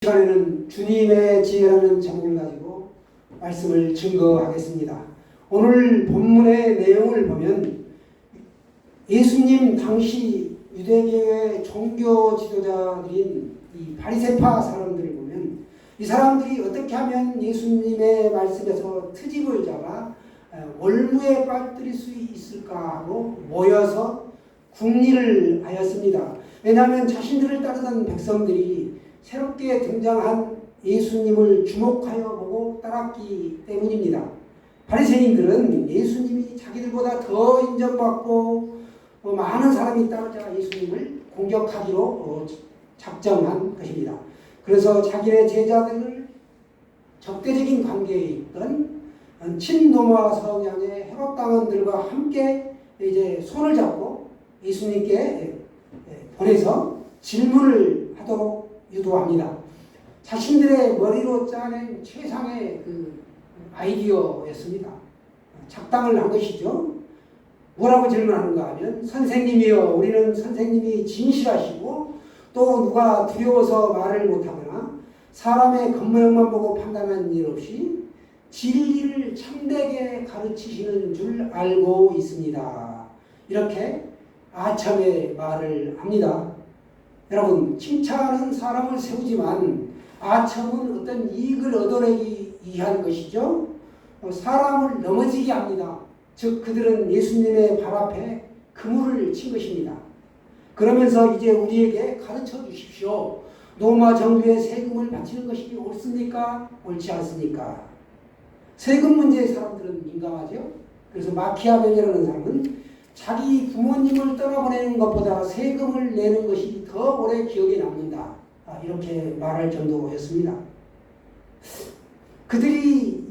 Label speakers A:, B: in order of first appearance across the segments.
A: 시간에는 주님의 지혜라는 제목을 가지고 말씀을 증거하겠습니다. 오늘 본문의 내용을 보면 예수님 당시 유대교의 종교 지도자들인 이 바리새파 사람들을 보면 이 사람들이 어떻게 하면 예수님의 말씀에서 트집을 잡아 올무에 빠뜨릴 수 있을까 하고 모여서 궁리를 하였습니다. 왜냐하면 자신들을 따르던 백성들이 새롭게 등장한 예수님을 주목하여 보고 따랐기 때문입니다. 바리새인들은 예수님이 자기들보다 더 인정받고 많은 사람이 따르자 예수님을 공격하기로 작정한 것입니다. 그래서 자기네 제자들을 적대적인 관계에 있던 친로마 성향의 헤롯 당원들과 함께 이제 손을 잡고 예수님께 보내서 질문을 하도록 유도합니다. 자신들의 머리로 짜낸 최상의 아이디어였습니다. 작당을 한 것이죠. 뭐라고 질문하는가 하면, 선생님이요, 우리는 선생님이 진실하시고 또 누가 두려워서 말을 못하거나 사람의 겉모양만 보고 판단하는 일 없이 진리를 참되게 가르치시는 줄 알고 있습니다. 이렇게 아첨의 말을 합니다. 여러분, 칭찬은 사람을 세우지만 아첨은 어떤 이익을 얻어내기 위한 것이죠. 사람을 넘어지게 합니다. 즉 그들은 예수님의 발 앞에 그물을 친 것입니다. 그러면서 이제 우리에게 가르쳐 주십시오. 로마 정부에 세금을 바치는 것이 옳습니까? 옳지 않습니까? 세금 문제에 사람들은 민감하죠. 그래서 마키아벨리라는 사람은 자기 부모님을 떠나보내는 것보다 세금을 내는 것이 더 오래 기억에 남는다. 이렇게 말할 정도였습니다. 그들의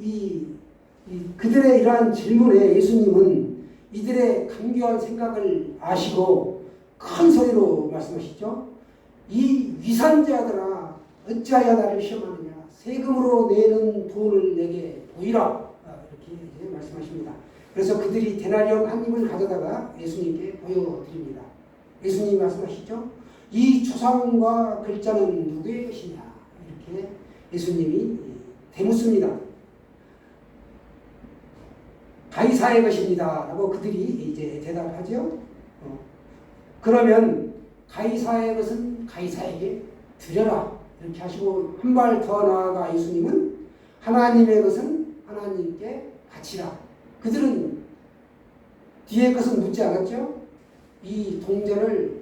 A: 이러한 질문에 예수님은 이들의 간교한 생각을 아시고 큰 소리로 말씀하시죠. 이 위선자들아, 어찌하여 나를 시험하느냐. 세금으로 내는 돈을 내게 보이라. 이렇게 이제 말씀하십니다. 그래서 그들이 데나리온 한 입을 가져다가 예수님께 보여드립니다. 예수님이 말씀하시죠. 이 초상과 글자는 누구의 것이냐. 이렇게 예수님이 대묻습니다. 가이사의 것입니다. 라고 그들이 이제 대답하죠. 그러면 가이사의 것은 가이사에게 드려라. 이렇게 하시고 한 발 더 나아가 예수님은 하나님의 것은 하나님께 바치라. 그들은 뒤에 것은 묻지 않았죠. 이 동전을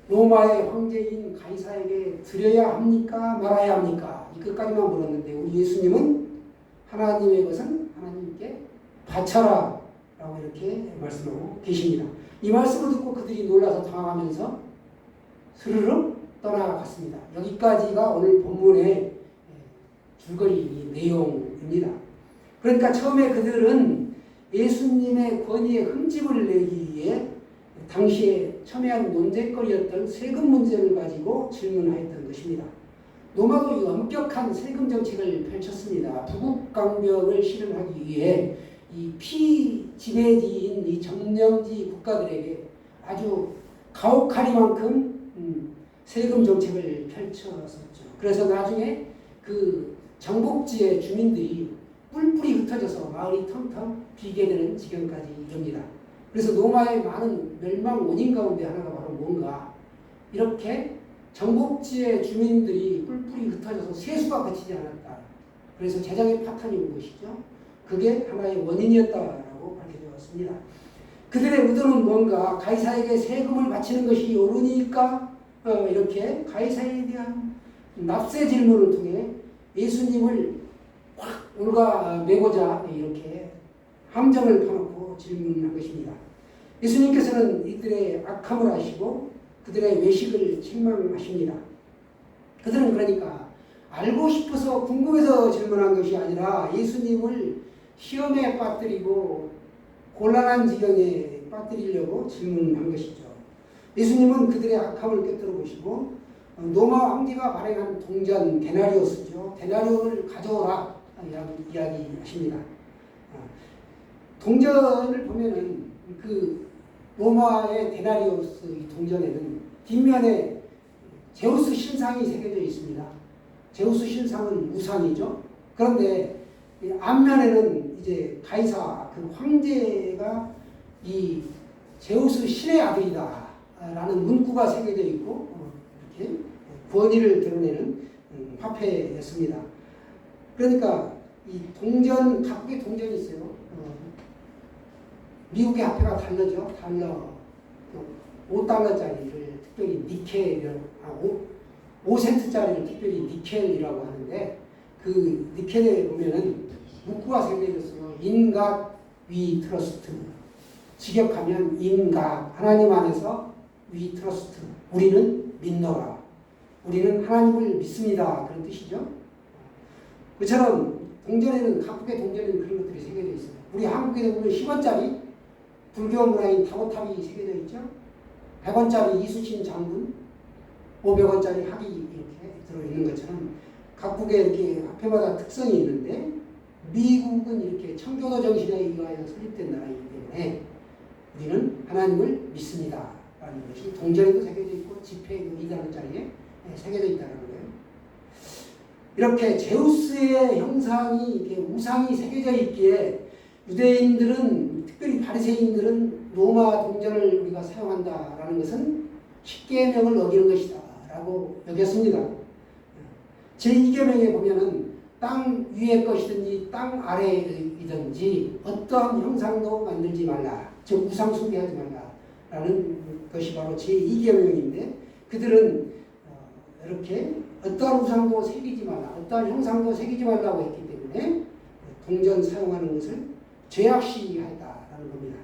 A: 로마의 황제인 가이사에게 드려야 합니까? 말아야 합니까? 이 끝까지만 물었는데 우리 예수님은 하나님의 것은 하나님께 바쳐라 라고 이렇게 말씀하고 계십니다. 이 말씀을 듣고 그들이 놀라서 당황하면서 스르륵 떠나갔습니다. 여기까지가 오늘 본문의 줄거리 내용입니다. 그러니까 처음에 그들은 예수님의 권위에 흠집을 내기 위해 당시에 첨예한 논쟁거리였던 세금 문제를 가지고 질문하였던 것입니다. 로마도 이 엄격한 세금 정책을 펼쳤습니다. 부국강병을 실현하기 위해 이 피지배지인 이 점령지 국가들에게 아주 가혹하리만큼 세금 정책을 펼쳤었죠. 그래서 나중에 그 정복지의 주민들이 뿔뿔이 흩어져서 마을이 텅텅 비게 되는 지경까지 이릅니다. 그래서 로마의 많은 멸망 원인 가운데 하나가 바로 뭔가, 이렇게 정복지의 주민들이 뿔뿔이 흩어져서 세수가 거치지 않았다. 그래서 재정의 파탄이 온 것이죠. 그게 하나의 원인이었다라고 밝혀졌습니다. 그들의 의도는 뭔가, 가이사에게 세금을 바치는 것이 옳으니까 이렇게 가이사에 대한 납세 질문을 통해 예수님을 확 올가매고자 이렇게 함정을 파놓고 질문한 것입니다. 예수님께서는 이들의 악함을 아시고 그들의 외식을 책망하십니다. 그들은 그러니까 알고 싶어서 궁금해서 질문한 것이 아니라 예수님을 시험에 빠뜨리고 곤란한 지경에 빠뜨리려고 질문한 것이죠. 예수님은 그들의 악함을 꿰뚫어 보시고 로마 황제가 발행한 동전 데나리오스죠. 데나리온을 가져오라 이야기하십니다. 동전을 보면은 그 로마의 데나리오스 이 동전에는 뒷면에 제우스 신상이 새겨져 있습니다. 제우스 신상은 우상이죠. 그런데 이 앞면에는 이제 가이사 그 황제가 이 제우스 신의 아들이다라는 문구가 새겨져 있고 이렇게 권위를 드러내는 화폐였습니다. 그러니까 이 동전, 각국의 동전이 있어요. 미국의 화폐가 달러죠. 달러. 5달러짜리를 특별히 니켈, 5센트짜리를 특별히 니켈이라고 하는데 그 니켈에 보면은 문구가 새겨졌어요. 인각 위 트러스트. 직역하면 인각, 하나님 안에서 위 트러스트. 우리는 믿노라. 우리는 하나님을 믿습니다. 그런 뜻이죠. 그처럼 동전에는, 각국의 동전에는 그런 것들이 새겨져 있어요. 우리 한국에 보면 10원짜리 불교 문화인 타고탑이 새겨져 있죠. 100원짜리 이수신 장군, 500원짜리 학이 이렇게 들어있는 것처럼 각국의 이렇게 화폐마다 특성이 있는데 미국은 이렇게 청교도 정신에 의하여 설립된 나라이기 때문에 우리는 하나님을 믿습니다. 라는 것이 동전에도 새겨져 있고 지폐 2달러짜리에 새겨져 있다는 거예요. 이렇게 제우스의 형상이, 이렇게 우상이 새겨져 있기에 유대인들은, 특별히 바리새인들은 로마 동전을 우리가 사용한다라는 것은 십계명을 어기는 것이다 라고 여겼습니다. 제2계명에 보면은 땅 위의 것이든지 땅 아래이든지 어떠한 형상도 만들지 말라, 즉 우상 숭배하지 말라라는 것이 바로 제2계명인데 그들은 이렇게 어떠한 우상도 새기지 말라, 어떠한 형상도 새기지 말라고 했기 때문에 동전 사용하는 것을 죄악시하였다라는 겁니다.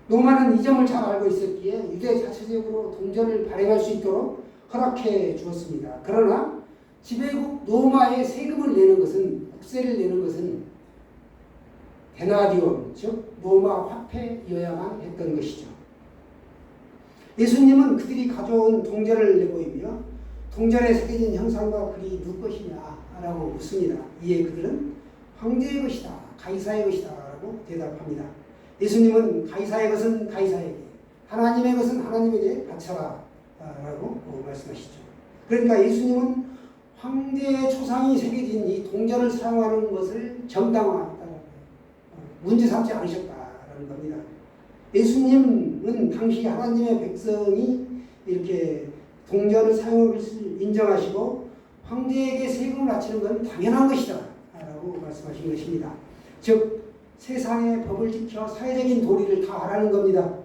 A: 로마는 이 점을 잘 알고 있었기에 유대 자체적으로 동전을 발행할 수 있도록 허락해 주었습니다. 그러나 지배국 로마에 세금을 내는 것은, 국세를 내는 것은 데나리온, 즉 로마 화폐여야만 했던 것이죠. 예수님은 그들이 가져온 동전을 내보이며 동전에 새겨진 형상과 글이 누구 것이냐라고 묻습니다. 이에 그들은 황제의 것이다, 가이사의 것이다 라고 대답합니다. 예수님은 가이사의 것은 가이사에게, 하나님의 것은 하나님에게 바쳐라 라고 말씀하시죠. 그러니까 예수님은 황제의 초상이 새겨진 이 동전을 사용하는 것을 정당화했다는 거예요. 문제 삼지 않으셨다라는 겁니다. 예수님은 당시 하나님의 백성이 이렇게 동전을 사용할 것을 인정하시고 황제에게 세금을 바치는 건 당연한 것이다 라고 말씀하신 것입니다. 즉 세상의 법을 지켜 사회적인 도리를 다 하라는 겁니다.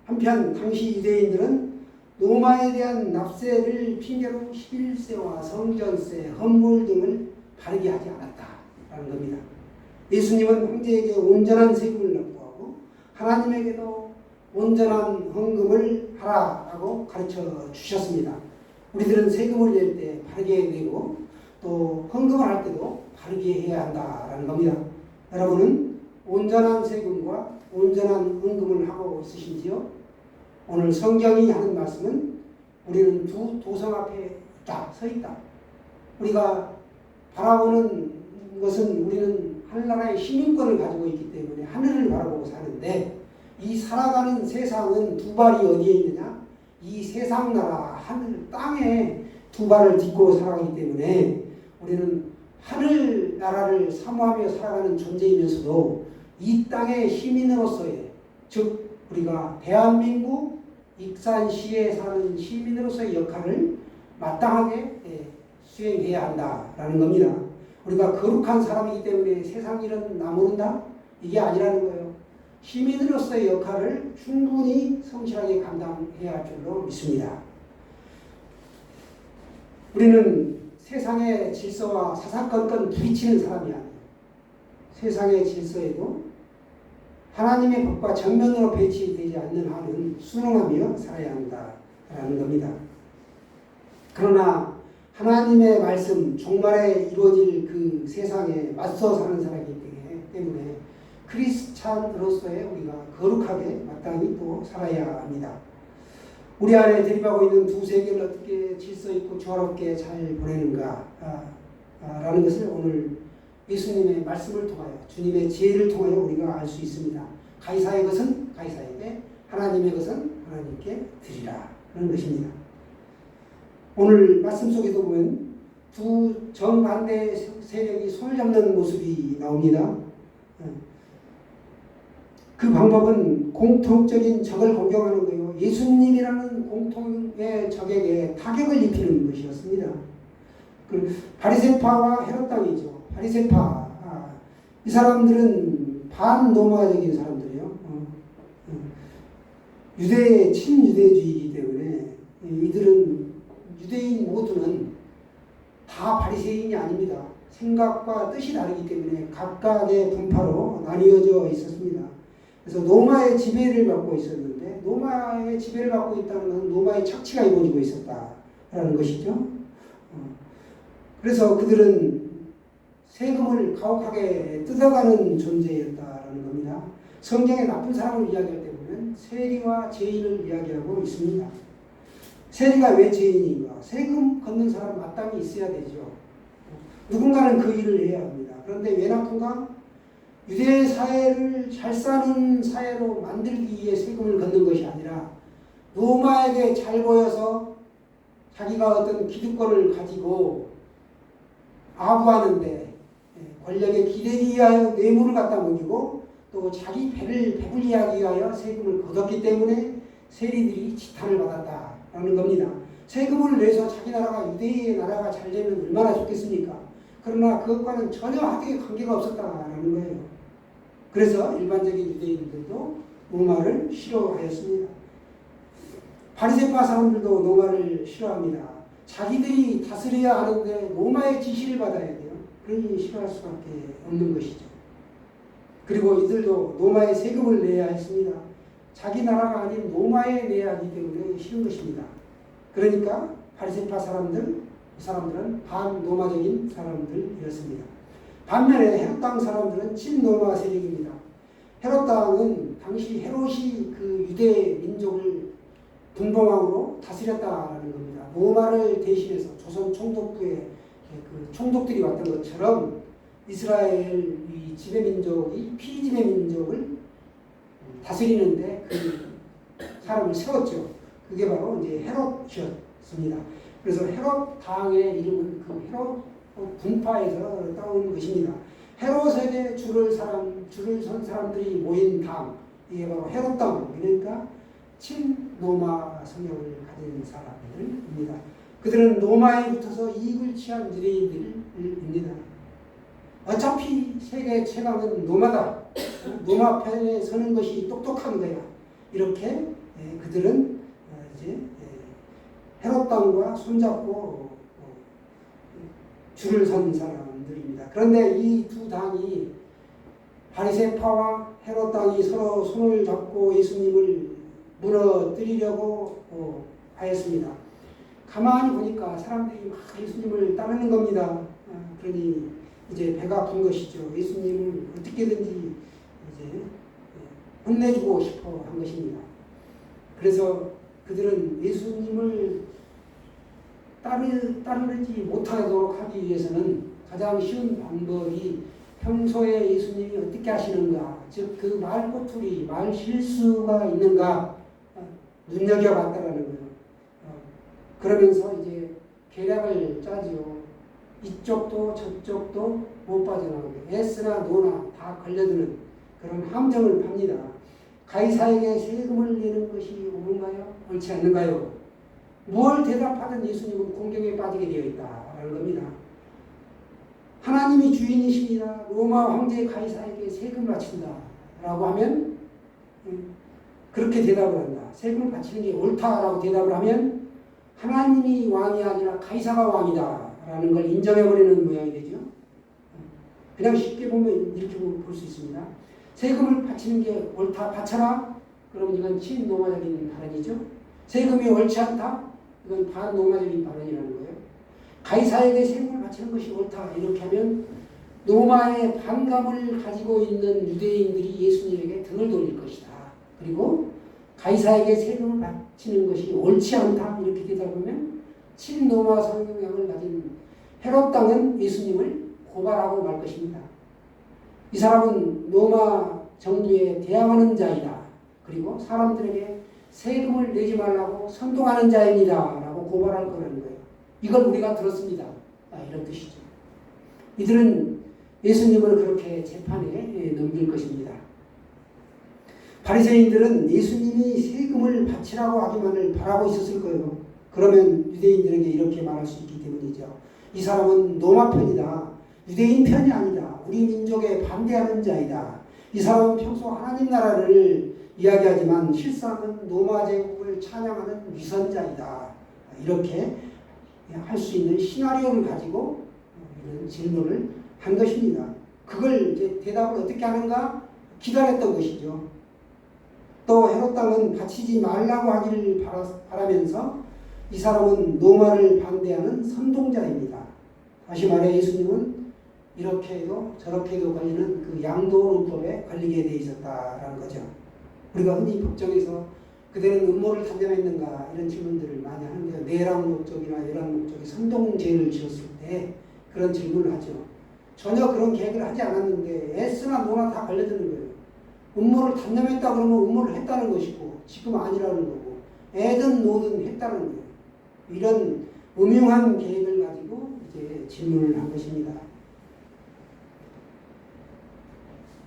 A: 한편 당시 유대인들은 로마에 대한 납세를 핑계로 11세와 성전세, 헌물 등을 바르게 하지 않았다라는 겁니다. 예수님은 황제에게 온전한 세금을 납부하고 하나님에게도 온전한 헌금을 하라라고 가르쳐 주셨습니다. 우리들은 세금을 낼 때 바르게 내고 또 헌금을 할 때도 바르게 해야 한다라는 겁니다. 여러분은 온전한 세금과 온전한 헌금을 하고 있으신지요? 오늘 성경이 하는 말씀은 우리는 두 도성 앞에 딱 서 있다. 우리가 바라보는 것은 우리는 하늘나라의 시민권을 가지고 있기 때문에 하늘을 바라보고 사는데 이 살아가는 세상은 두 발이 어디에 있느냐? 이 세상 나라, 하늘, 땅에 두 발을 딛고 살아가기 때문에 우리는 하늘 나라를 사모하며 살아가는 존재이면서도 이 땅의 시민으로서의, 즉 우리가 대한민국 익산시에 사는 시민으로서의 역할을 마땅하게 수행해야 한다라는 겁니다. 우리가 거룩한 사람이기 때문에 세상 일은 나 모른다? 이게 아니라는 거예요. 시민으로서의 역할을 충분히 성실하게 감당해야 할 줄로 믿습니다. 우리는 세상의 질서와 사사건건 부딪히는 사람이 아니에요. 세상의 질서에도 하나님의 법과 정면으로 배치되지 않는 한은 순응하며 살아야 한다라는 겁니다. 그러나 하나님의 말씀, 종말에 이루어질 그 세상에 맞서 사는 사람이기 때문에 크리스찬으로서의 우리가 거룩하게 마땅히 또 살아야 합니다. 우리 안에 대립하고 있는 두 세계를 어떻게 질서 있고 조화롭게 잘 보내는가 라는 것을 오늘 예수님의 말씀을 통하여, 주님의 지혜를 통하여 우리가 알 수 있습니다. 가이사의 것은 가이사에게, 하나님의 것은 하나님께 드리라 하는 것입니다. 오늘 말씀 속에도 보면 두 정반대 세력이 손을 잡는 모습이 나옵니다. 그 방법은 공통적인 적을 공격하는 거예요. 예수님이라는 공통의 적에게 타격을 입히는 것이었습니다. 그 바리새파와 헤롯 당이죠. 바리새파, 이 사람들은 반로마적인 사람들이에요. 유대 친유대주의이기 때문에 이들은 유대인 모두는 다 바리새인이 아닙니다. 생각과 뜻이 다르기 때문에 각각의 분파로 나뉘어져 있었습니다. 그래서 로마의 지배를 받고 있었는데 로마의 지배를 받고 있다는 것은 로마의 착취가 이루어지고 있었다라는 것이죠. 그래서 그들은 세금을 가혹하게 뜯어가는 존재였다라는 겁니다. 성경의 나쁜 사람을 이야기할 때 보면 세리와 죄인을 이야기하고 있습니다. 세리가 왜 죄인인가? 세금 걷는 사람 마땅히 있어야 되죠. 누군가는 그 일을 해야 합니다. 그런데 왜 나쁜가? 유대 사회를 잘 사는 사회로 만들기 위해 세금을 걷는 것이 아니라 로마에게 잘 보여서 자기가 어떤 기득권을 가지고 아부하는데 권력에 기대기 위하여 뇌물을 갖다 먹이고 또 자기 배를 배불리하기 위하여 세금을 걷었기 때문에 세리들이 지탄을 받았다라는 겁니다. 세금을 내서 자기 나라가 유대의 나라가 잘 되면 얼마나 좋겠습니까? 그러나 그것과는 전혀 하등의 관계가 없었다라는 거예요. 그래서 일반적인 유대인들도 로마를 싫어하였습니다. 바리새파 사람들도 로마를 싫어합니다. 자기들이 다스려야 하는데 로마의 지시를 받아야 돼요. 그러니 싫어할 수밖에 없는 것이죠. 그리고 이들도 로마에 세금을 내야 했습니다. 자기 나라가 아닌 로마에 내야 하기 때문에 싫은 것입니다. 그러니까 바리새파 사람들은 반로마적인 사람들이었습니다. 반면에 헤롯 땅 사람들은 친로마 세력입니다. 헤롯 땅은 당시 헤롯이 그 유대 민족을 분봉왕으로 다스렸다는 겁니다. 로마를 대신해서 조선 총독부에 그 총독들이 왔던 것처럼 이스라엘 이 지배민족이 피지배민족을 다스리는데 그 사람을 세웠죠. 그게 바로 이제 헤롯이었습니다. 그래서 헤롯 당의 이름은 그 헤롯 분파에서 따온 것입니다. 헤롯에게 줄을 선 사람들이 모인 당, 이게 바로 헤롯 당, 그러니까 친로마 성향을 가진 사람들입니다. 그들은 로마에 붙어서 이익을 취한 유대인들입니다. 어차피 세계 최강은 로마다. 로마 편에 서는 것이 똑똑한 거야. 이렇게 그들은 이제 헤롯 당과 손잡고 줄을 선 사람들입니다. 그런데 이 두 당이 바리새파와 헤롯 당이 서로 손을 잡고 예수님을 무너뜨리려고 하였습니다. 가만히 보니까 사람들이 막 예수님을 따르는 겁니다. 그러니 이제 배가 분 것이죠. 예수님을 어떻게든지 이제 혼내주고 싶어 한 것입니다. 그래서 그들은 예수님을 따르지 못하도록 하기 위해서는 가장 쉬운 방법이 평소에 예수님이 어떻게 하시는가, 즉 그 말꼬투리, 말 실수가 있는가 눈여겨봤다라는 거예요. 그러면서 이제 계략을 짜죠. 이쪽도 저쪽도 못 빠져나오게 예스나 노나 다 걸려드는 그런 함정을 팝니다. 가이사에게 세금을 내는 것이 옳은가요? 옳지 않는가요? 뭘 대답하든 예수님은 공경에 빠지게 되어 있다라는 겁니다. 하나님이 주인이십니다. 로마 황제 가이사에게 세금을 바친다 라고 하면 그렇게 대답을 한다. 세금을 바치는 게 옳다라고 대답을 하면 하나님이 왕이 아니라 가이사가 왕이다 라는 걸 인정해버리는 모양이 되죠. 그냥 쉽게 보면 이렇게 볼 수 있습니다. 세금을 바치는 게 옳다, 바쳐라. 그러면 이건 친로마적인 발언이죠. 세금이 옳지 않다. 이건 반로마적인 발언이라는 거예요. 가이사에게 세금을 바치는 것이 옳다. 이렇게 하면 로마의 반감을 가지고 있는 유대인들이 예수님에게 등을 돌릴 것이다. 그리고 가이사에게 세금을 바치는 것이 옳지 않다. 이렇게 되다 보면 친로마 성향을 가진 헤롯 당은 예수님을 고발하고 말 것입니다. 이 사람은 로마 정부에 대항하는 자이다. 그리고 사람들에게 세금을 내지 말라고 선동하는 자입니다. 라고 고발할 거라는 거예요. 이걸 우리가 들었습니다. 이런 뜻이죠. 이들은 예수님을 그렇게 재판에 넘길 것입니다. 바리새인들은 예수님이 세금을 바치라고 하기만을 바라고 있었을 거예요. 그러면 유대인들에게 이렇게 말할 수 있기 때문이죠. 이 사람은 로마 편이다. 유대인 편이 아니다. 우리 민족에 반대하는 자이다. 이 사람은 평소 하나님 나라를 이야기하지만 실상은 로마 제국을 찬양하는 위선자이다. 이렇게 할 수 있는 시나리오를 가지고 이런 질문을 한 것입니다. 그걸 이제 대답을 어떻게 하는가 기다렸던 것이죠. 또 헤롯 왕은 바치지 말라고 하기를 바라면서 이 사람은 로마를 반대하는 선동자입니다. 다시 말해 예수님은 이렇게도 저렇게도 걸리는 그 양도론법에 걸리게 돼 있었다라는 거죠. 우리가 흔히 법정에서 그대는 음모를 단정했는가 이런 질문들을 많이 하는데요. 내랑 목적이나 열랑 목적이 선동죄를 지었을 때 그런 질문을 하죠. 전혀 그런 계획을 하지 않았는데 S나 노나 다 걸려드는 거예요. 음모를 단념했다 그러면 음모를 했다는 것이고 지금 아니라는 거고 애든 노든 했다는 거예요. 이런 음흉한 계획을 가지고 이제 질문을 한 것입니다.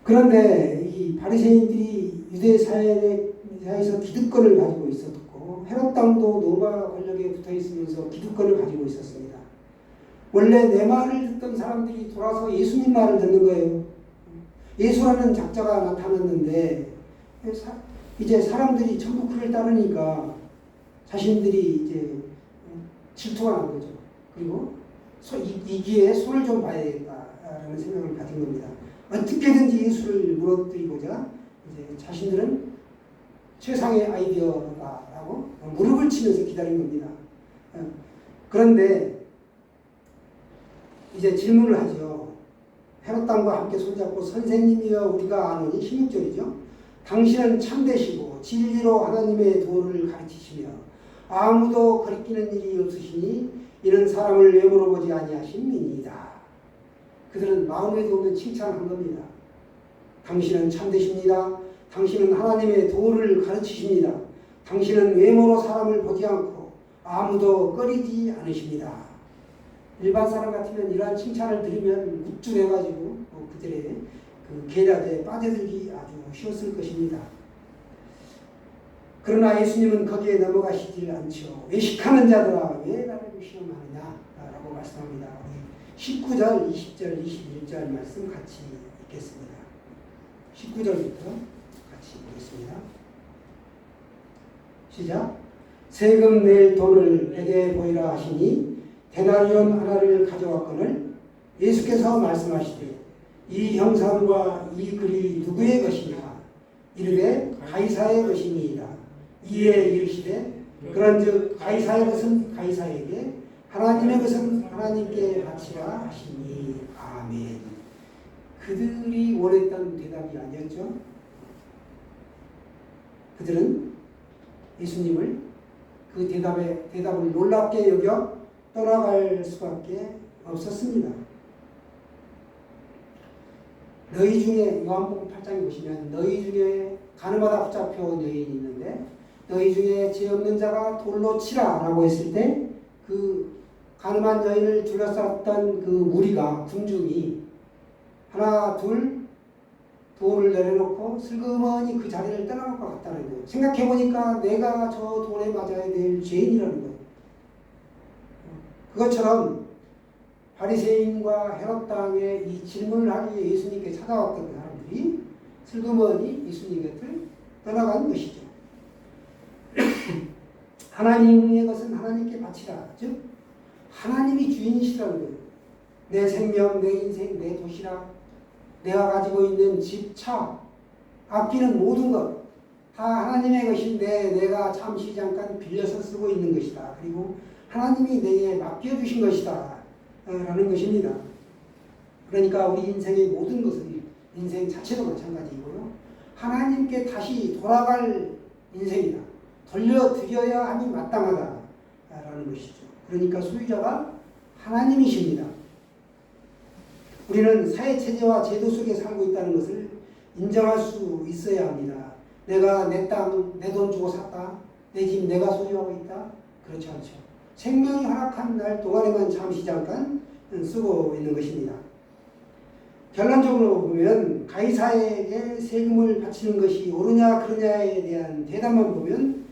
A: 그런데 이 바리새인들이 유대 사회에서 기득권을 가지고 있었고 헤롯 왕도 로마 권력에 붙어 있으면서 기득권을 가지고 있었습니다. 원래 내 말을 듣던 사람들이 돌아서 예수님 말을 듣는 거예요. 예수라는 작자가 나타났는데 이제 사람들이 전부 그를 따르니까 자신들이 이제 질투가 난 거죠. 그리고 이 기회에 손을 좀 봐야겠다라는 생각을 가진 겁니다. 어떻게든지 예수를 무너뜨리고자 이제 자신들은 최상의 아이디어다라고 무릎을 치면서 기다린 겁니다. 그런데 이제 질문을 하죠. 헤롯 왕과 함께 손잡고 선생님이여 우리가 아노니 16절이죠. 당신은 참되시고 진리로 하나님의 도를 가르치시며 아무도 거리끼는 일이 없으시니 이는 사람을 외모로 보지 아니하신 민이다. 그들은 마음에도 없는 칭찬을 한 겁니다. 당신은 참되십니다. 당신은 하나님의 도를 가르치십니다. 당신은 외모로 사람을 보지 않고 아무도 꺼리지 않으십니다. 일반 사람 같으면 이러한 칭찬을 들으면 묵중해가지고 그들의 그 계략에 빠져들기 아주 쉬웠을 것입니다. 그러나 예수님은 거기에 넘어가시질 않죠. 외식하는 자들아 왜 나를 시험하느냐 라고 말씀합니다. 19절, 20절, 21절 말씀 같이 읽겠습니다. 19절부터 같이 보겠습니다. 시작. 세금 낼 돈을 내게 보이라 하시니 데나리온 하나를 가져왔거늘 예수께서 말씀하시되 이 형상과 이 글이 누구의 것이냐 이르되 가이사의 것이니이다. 이에 이르시되 그런즉 가이사의 것은 가이사에게 하나님의 것은 하나님께 바치라 하시니 아멘. 그들이 원했던 대답이 아니었죠. 그들은 예수님을 그 대답을 놀랍게 여겨 떠나갈 수밖에 없었습니다. 너희 중에 요한복음 8장에 보시면 너희 중에 가늠하다 붙잡혀 온 여인이 있는데 너희 중에 죄 없는 자가 돌로 치라 라고 했을 때 그 가늠한 여인을 둘러쌌던 그 무리가 군중이 하나 둘 돌을 내려놓고 슬그머니 그 자리를 떠나갈 것 같다는 거예요. 생각해보니까 내가 저 돌에 맞아야 될 죄인이라는 거예요. 그것처럼 바리새인과 헤롯 왕의 이 질문을 하기 위해 예수님께 찾아왔던 사람들이 슬그머니 예수님 곁을 떠나간 것이죠. 하나님의 것은 하나님께 바치라. 즉 하나님이 주인이시라는 거예요. 내 생명, 내 인생, 내 도시락, 내가 가지고 있는 집, 차, 아끼는 모든 것 다 하나님의 것인데 내가 잠시 잠깐 빌려서 쓰고 있는 것이다. 그리고 하나님이 내게 맡겨주신 것이다 라는 것입니다. 그러니까 우리 인생의 모든 것은 인생 자체도 마찬가지이고요. 하나님께 다시 돌아갈 인생이다. 돌려드려야 함이 마땅하다라는 것이죠. 그러니까 소유자가 하나님이십니다. 우리는 사회체제와 제도 속에 살고 있다는 것을 인정할 수 있어야 합니다. 내가 내 땅, 내 돈 주고 샀다. 내 집 내가 소유하고 있다. 그렇지 않죠. 생명이 허락한 날 동안에만 잠시 잠깐 쓰고 있는 것입니다. 결론적으로 보면 가이사에게 세금을 바치는 것이 옳으냐 그르냐에 대한 대답만 보면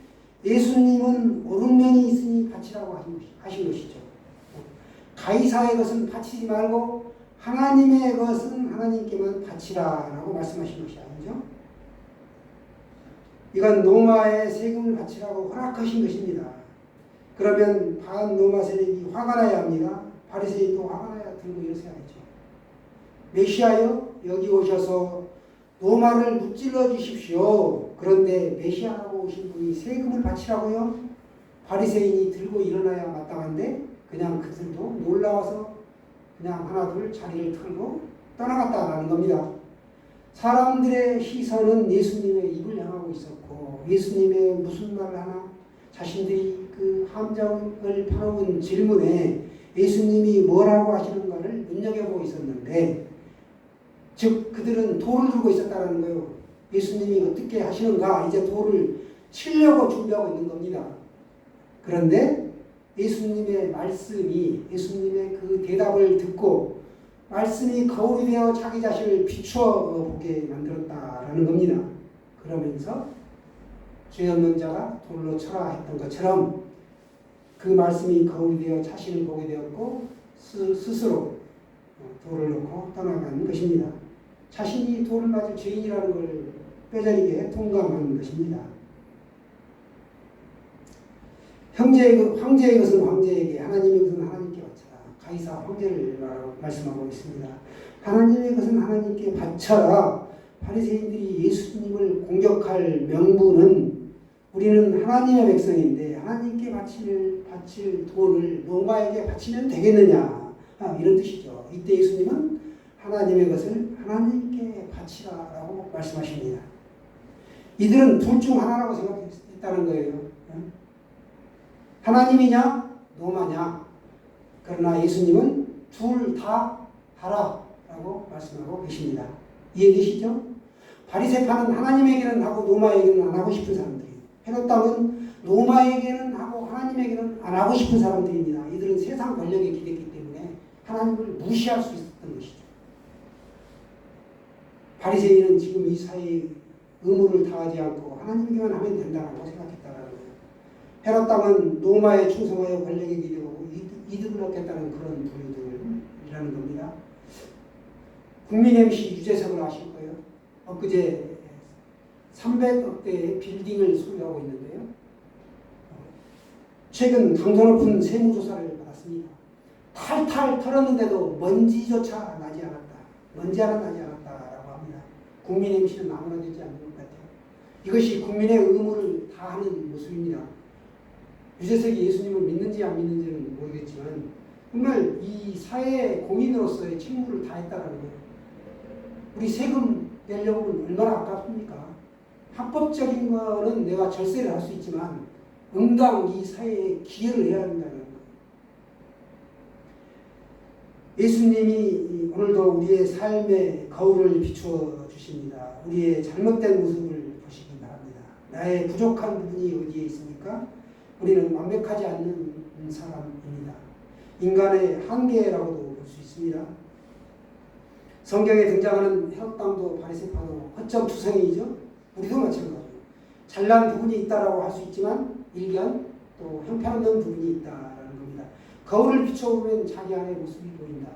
A: 예수님은 옳은 면이 있으니 바치라고 하신 것이죠. 가이사의 것은 바치지 말고 하나님의 것은 하나님께만 바치라라고 말씀하신 것이 아니죠. 이건 로마의 세금을 바치라고 허락하신 것입니다. 그러면 반로마 세력이 화가 나야 합니다. 바리새인도 화가 나야 들고 일어서야죠. 메시아여 여기 오셔서 로마를 무찔러 주십시오. 그런데 메시아라고 오신 분이 세금을 바치라고요? 바리새인이 들고 일어나야 마땅한데 그냥 그들도 놀라워서 그냥 하나둘 자리를 털고 떠나갔다라는 겁니다. 사람들의 시선은 예수님의 입을 향하고 있었고 예수님의 무슨 말을 하나 자신들이 그 함정을 파놓은 질문에 예수님이 뭐라고 하시는가를 눈여겨보고 있었는데 즉 그들은 돌을 들고 있었다는 거예요. 예수님이 어떻게 하시는가 이제 돌을 치려고 준비하고 있는 겁니다. 그런데 예수님의 말씀이 예수님의 그 대답을 듣고 말씀이 거울이 되어 자기 자신을 비추어 보게 만들었다라는 겁니다. 그러면서 죄 없는 자가 돌로 쳐라 했던 것처럼 그 말씀이 거울이 되어 자신을 보게 되었고 스스로 돌을 놓고 떠나가는 것입니다. 자신이 돌을 맞을 죄인이라는 걸 뼈저리게 통감하는 것입니다. 황제의 것은 황제에게 하나님의 것은 하나님께 바쳐라. 가이사 황제를 말씀하고 있습니다. 하나님의 것은 하나님께 바쳐라. 바리새인들이 예수님을 공격할 명분은 우리는 하나님의 백성인데 하나님께 바칠 돈을 로마에게 바치면 되겠느냐 이런 뜻이죠. 이때 예수님은 하나님의 것을 하나님께 바치라라고 말씀하십니다. 이들은 둘 중 하나라고 생각했다는 거예요. 하나님이냐 로마냐. 그러나 예수님은 둘 다 하라라고 말씀하고 계십니다. 이해되시죠? 바리새파는 하나님에게는 하고 로마에게는 안 하고 싶은 사람들이에요. 헤롯 왕은 로마에게는 하고 하나님에게는 안 하고 싶은 사람들입니다. 이들은 세상 권력에 기댔기 때문에 하나님을 무시할 수 있었던 것이죠. 바리새인은 지금 이 사회에 의무를 다하지 않고 하나님께만 하면 된다고 생각했다라는 거예요. 헤롯 왕은 로마에 충성하여 권력에 기대고 이득을 얻겠다는 그런 부류들이라는 겁니다. 국민 MC 유재석을 아실 거예요. 엊그제 300억대의 빌딩을 소유하고 있는데요. 최근 강도 높은 세무조사를 받았습니다. 탈탈 털었는데도 먼지조차 나지 않았다. 먼지 하나 나지 않았다라고 합니다. 국민 MC는 아무나 되지 않는 것 같아요. 이것이 국민의 의무를 다하는 모습입니다. 유재석이 예수님을 믿는지 안 믿는지는 모르겠지만 정말 이 사회의 공인으로서의 책무를 다했다라는 거예요. 우리 세금 내려고 하면 얼마나 아깝습니까? 합법적인 거는 내가 절세를 할 수 있지만 응당 이 사회에 기여를 해야 한다는 거예요. 예수님이 오늘도 우리의 삶의 거울을 비추어 주십니다. 우리의 잘못된 모습을 보시기 바랍니다. 나의 부족한 부분이 어디에 있습니까? 우리는 완벽하지 않는 사람입니다. 인간의 한계라고도 볼 수 있습니다. 성경에 등장하는 헤롯 왕도 바리새파도 허점투성이죠. 우리도 마찬가지예요. 잘난 부분이 있다라고 할 수 있지만 일견 또 형편없는 부분이 있다라는 겁니다. 거울을 비춰보면 자기 안의 모습이 보인다.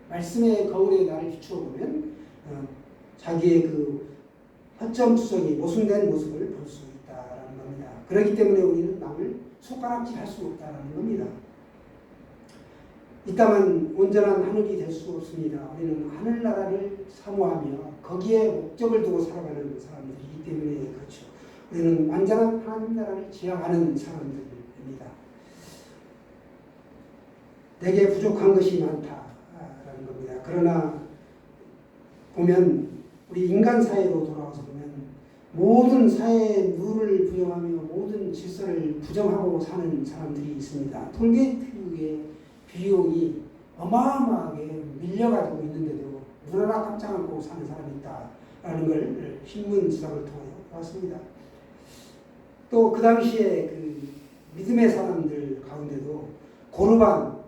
A: 말씀의 거울에 나를 비추어보면 자기의 그 허점투성이 모순된 모습을 볼 수 있다라는 겁니다. 그렇기 때문에 우리는 남을 손가락질할 수 없다라는 겁니다. 이 땅은 온전한 하늘이 될 수 없습니다. 우리는 하늘나라를 사모하며 거기에 목적을 두고 살아가는 사람들이기 때문에 그렇죠. 우리는 완전한 하나님 나라를 지향하는 사람들입니다. 내게 부족한 것이 많다라는 겁니다. 그러나 보면 우리 인간 사회로 돌아와서 보면 모든 사회에 룰을 부정하며 모든 질서를 부정하고 사는 사람들이 있습니다. 톨게이트의 비용이 어마어마하게 밀려가지고 있는데도 눈 하나 깜짝 않고 사는 사람이 있다라는 걸 신문 지상을 통해 봤습니다. 또 그 당시에 그 믿음의 사람들 가운데도 고르반을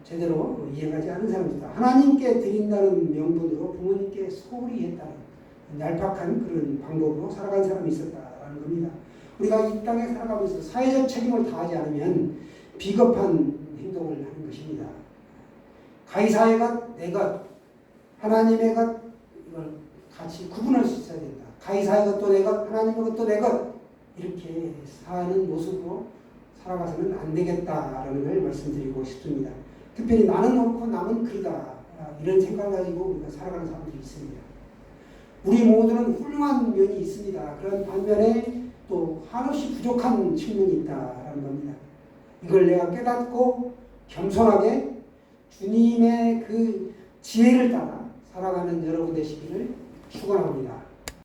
A: 제대로 이해하지 않은 사람이다. 하나님께 드린다는 명분으로 부모님께 소홀히 했다는 얄팍한 그런 방법으로 살아간 사람이 있었다라는 겁니다. 우리가 이 땅에 살아가면서 사회적 책임을 다하지 않으면 비겁한 행동을 하는 것입니다. 가이사의 것, 하나님의 것, 이걸 같이 구분할 수 있어야 된다. 가이사의 것도 내 것, 하나님의 것도 내 것, 이렇게 사는 모습으로 살아가서는 안 되겠다라는 걸 말씀드리고 싶습니다. 특별히 나는 옳고 남은 그르다, 이런 생각을 가지고 우리가 살아가는 사람들이 있습니다. 우리 모두는 훌륭한 면이 있습니다. 그런 반면에 또 한없이 부족한 측면이 있다라는 겁니다. 이걸 내가 깨닫고 겸손하게 주님의 그 지혜를 따라 살아가는 여러분 되시기를 축원합니다.